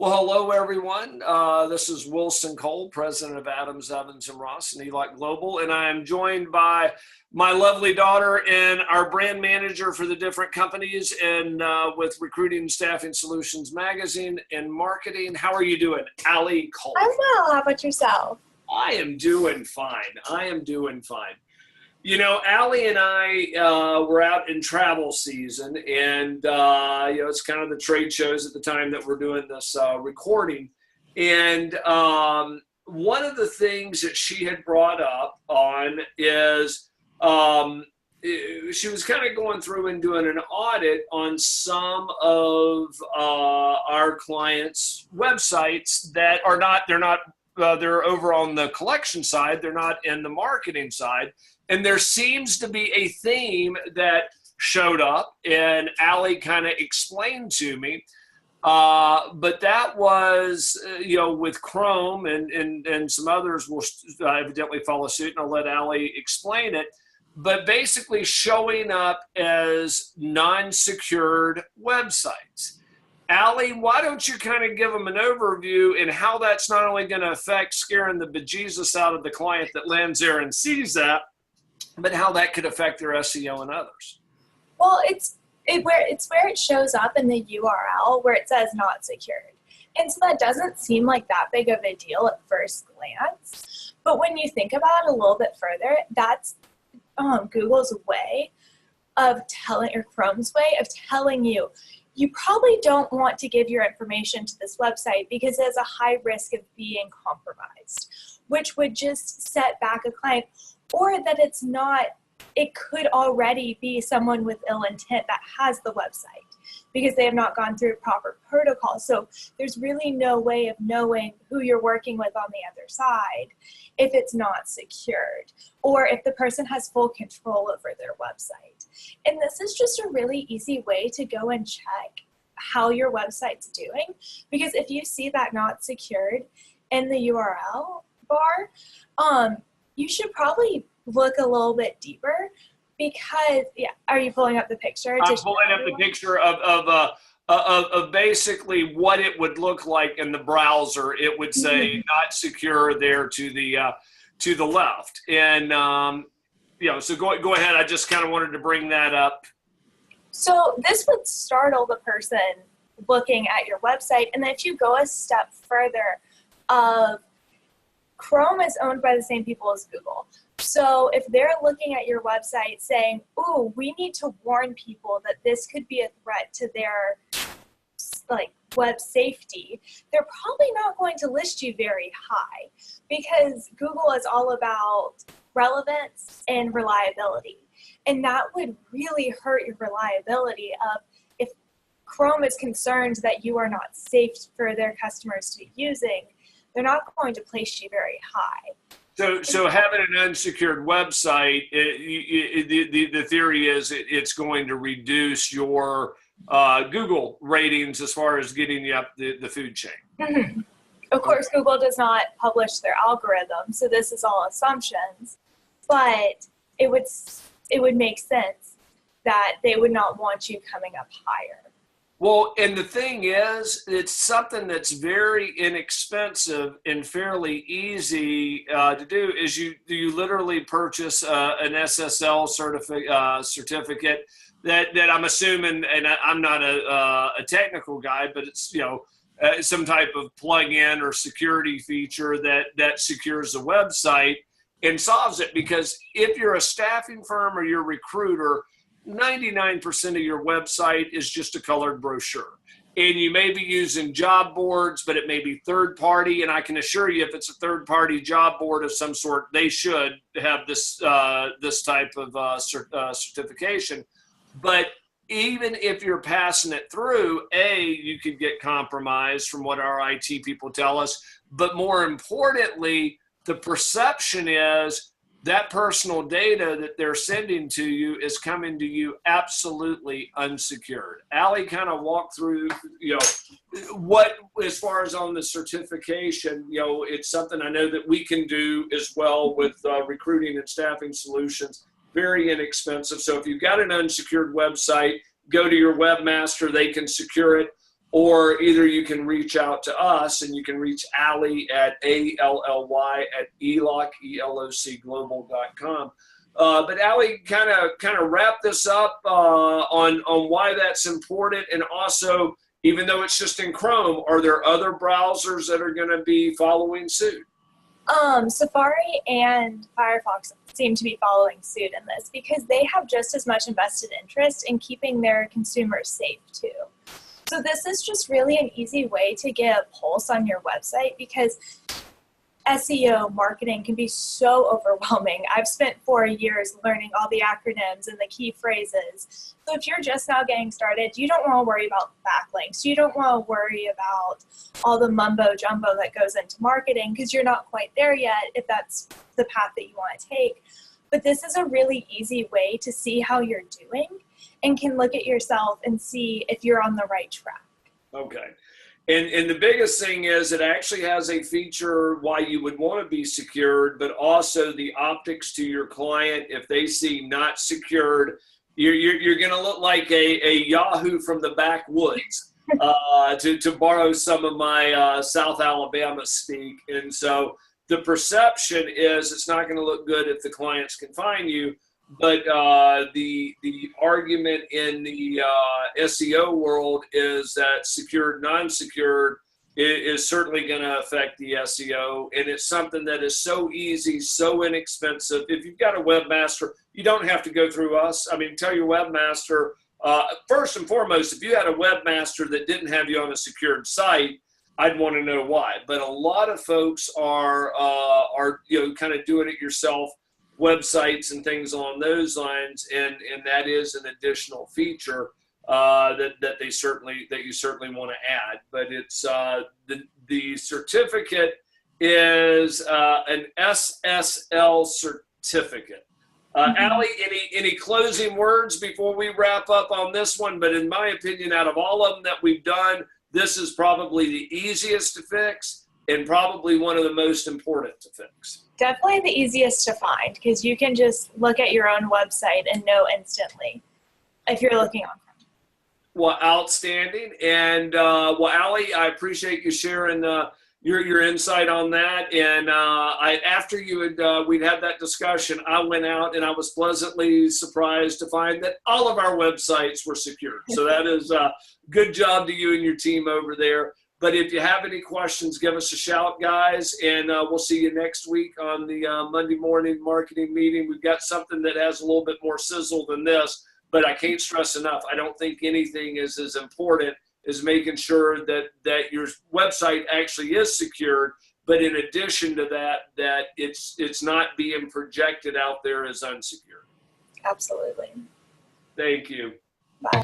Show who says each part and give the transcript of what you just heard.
Speaker 1: Well, hello, everyone. This is Wilson Cole, president of Adams, Evans, and Ross and ELOC Global, and I am joined by my lovely daughter and our brand manager for the different companies and with Recruiting and Staffing Solutions Magazine and Marketing. How are you doing, Allie Cole?
Speaker 2: I'm well. How about yourself?
Speaker 1: I am doing fine. You know, Allie and I were out in travel season, and it's kind of the trade shows at the time that we're doing this recording. And one of the things that she had brought up on is she was kind of going through and doing an audit on some of our clients' websites that are not. They're over on the collection side. They're not in the marketing side. And there seems to be a theme that showed up, and Allie kind of explained to me. But that was, with Chrome and some others will evidently follow suit, and I'll let Allie explain it. But basically showing up as non-secured websites. Allie, why don't you kind of give them an overview and how that's not only going to affect scaring the bejesus out of the client that lands there and sees that, but how that could affect their SEO and others.
Speaker 2: Well, it's where it shows up in the URL where it says not secured. And so that doesn't seem like that big of a deal at first glance. But when you think about it a little bit further, that's Google's way of telling, or Chrome's way of telling you, you probably don't want to give your information to this website because it has a high risk of being compromised, which would just set back a client, or that it could already be someone with ill intent that has the website because they have not gone through proper protocol. So there's really no way of knowing who you're working with on the other side if it's not secured, or if the person has full control over their website. And this is just a really easy way to go and check how your website's doing, because if you see that not secured in the URL bar, you should probably look a little bit deeper because, are you pulling up the picture?
Speaker 1: I'm pulling up the picture of basically what it would look like in the browser. It would say not secure there to the left. And, so go ahead. I just kind of wanted to bring that up.
Speaker 2: So this would startle the person looking at your website. And then if you go a step further, Chrome is owned by the same people as Google. So if they're looking at your website saying, ooh, we need to warn people that this could be a threat to their web safety, they're probably not going to list you very high, because Google is all about relevance and reliability. And that would really hurt your reliability of if Chrome is concerned that you are not safe for their customers to be using, they're not going to place you very high.
Speaker 1: So having an unsecured website, the theory is it's going to reduce your Google ratings as far as getting you up the food chain.
Speaker 2: Mm-hmm. Of course, Google does not publish their algorithm, so this is all assumptions. But it would make sense that they would not want you coming up higher.
Speaker 1: Well, and the thing is, it's something that's very inexpensive and fairly easy to do. Is you literally purchase an SSL certificate that I'm assuming, and I'm not a technical guy, but it's some type of plug-in or security feature that secures the website and solves it. Because if you're a staffing firm or you're a recruiter, 99% of your website is just a colored brochure. And you may be using job boards, but it may be third party. And I can assure you, if it's a third party job board of some sort, they should have this type of certification. But even if you're passing it through, you could get compromised from what our IT people tell us. But more importantly, the perception is that personal data that they're sending to you is coming to you absolutely unsecured. Allie kind of walked through, what, as far as on the certification, it's something I know that we can do as well with recruiting and staffing solutions. Very inexpensive. So if you've got an unsecured website, go to your webmaster, they can secure it. or either you can reach out to us, and you can reach Allie at ALLY at elocglobal.com. But Allie, kind of wrap this up on why that's important, and also, even though it's just in Chrome, are there other browsers that are going to be following suit?
Speaker 2: Safari and Firefox seem to be following suit in this because they have just as much invested interest in keeping their consumers safe too. So this is just really an easy way to get a pulse on your website, because SEO marketing can be so overwhelming. I've spent 4 years learning all the acronyms and the key phrases. So if you're just now getting started, you don't want to worry about backlinks. You don't want to worry about all the mumbo jumbo that goes into marketing, because you're not quite there yet if that's the path that you want to take. But this is a really easy way to see how you're doing and can look at yourself and see if you're on the right track.
Speaker 1: Okay. And the biggest thing is it actually has a feature why you would want to be secured, but also the optics to your client. If they see not secured, you're going to look like a Yahoo from the backwoods, to borrow some of my South Alabama speak. And so the perception is it's not going to look good if the clients can find you. But the argument in the SEO world is that secured, non-secured is certainly going to affect the SEO, and it's something that is so easy, so inexpensive. If you've got a webmaster, you don't have to go through us. I mean, tell your webmaster, first and foremost, if you had a webmaster that didn't have you on a secured site, I'd want to know why. But a lot of folks are kind of doing it yourself websites and things along those lines, and that is an additional feature that you certainly want to add. But it's the certificate is an SSL certificate. Allie, any closing words before we wrap up on this one? But in my opinion, out of all of them that we've done, this is probably the easiest to fix and probably one of the most important to fix.
Speaker 2: Definitely the easiest to find, because you can just look at your own website and know instantly if you're looking on Chrome.
Speaker 1: Well, outstanding. And well, Allie, I appreciate you sharing your insight on that. And after we'd had that discussion, I went out and I was pleasantly surprised to find that all of our websites were secured. So that is a good job to you and your team over there. But if you have any questions, give us a shout, guys, and we'll see you next week on the Monday morning marketing meeting. We've got something that has a little bit more sizzle than this, but I can't stress enough, I don't think anything is as important as making sure that your website actually is secured, but in addition to that it's not being projected out there as unsecured.
Speaker 2: Absolutely.
Speaker 1: Thank you.
Speaker 2: Bye.